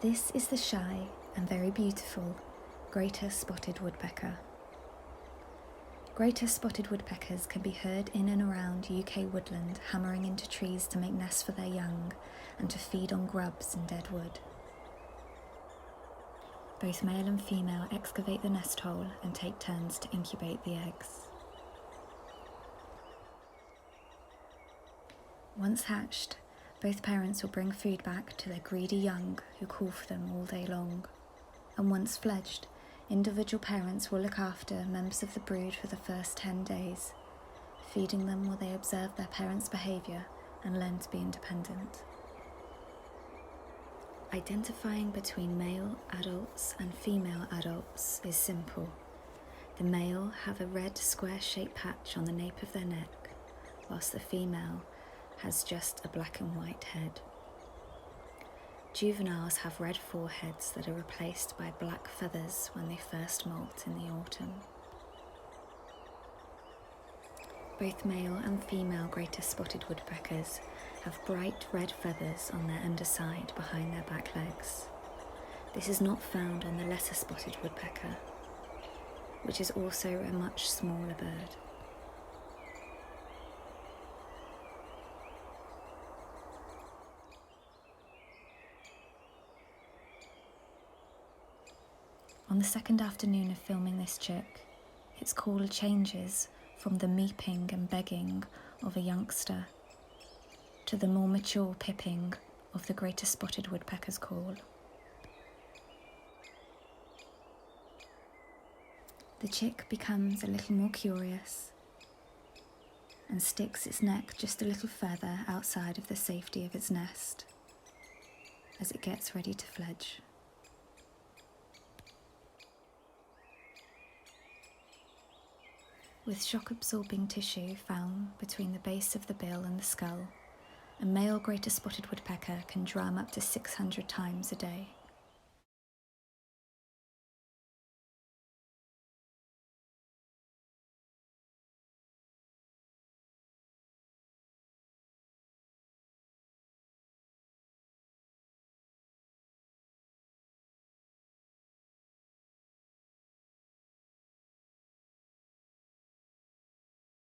This is the shy and very beautiful Great Spotted Woodpecker. Great Spotted Woodpeckers can be heard in and around UK Woodland hammering into trees to make nests for their young and to feed on grubs and dead wood. Both male and female excavate the nest hole and take turns to incubate the eggs. Once hatched, both parents will bring food back to their greedy young who call for them all day long. And once fledged, individual parents will look after members of the brood for the first 10 days, feeding them while they observe their parents' behaviour and learn to be independent. Identifying between male adults and female adults is simple. The male have a red square-shaped patch on the nape of their neck, whilst the female has just a black and white head. Juveniles have red foreheads that are replaced by black feathers when they first molt in the autumn. Both male and female Great Spotted Woodpeckers have bright red feathers on their underside behind their back legs. This is not found on the lesser spotted woodpecker, which is also a much smaller bird. On the second afternoon of filming this chick, its call changes from the meeping and begging of a youngster to the more mature pipping of the Greater Spotted Woodpecker's call. The chick becomes a little more curious and sticks its neck just a little further outside of the safety of its nest as it gets ready to fledge. With shock-absorbing tissue found between the base of the bill and the skull, a male Greater Spotted Woodpecker can drum up to 600 times a day.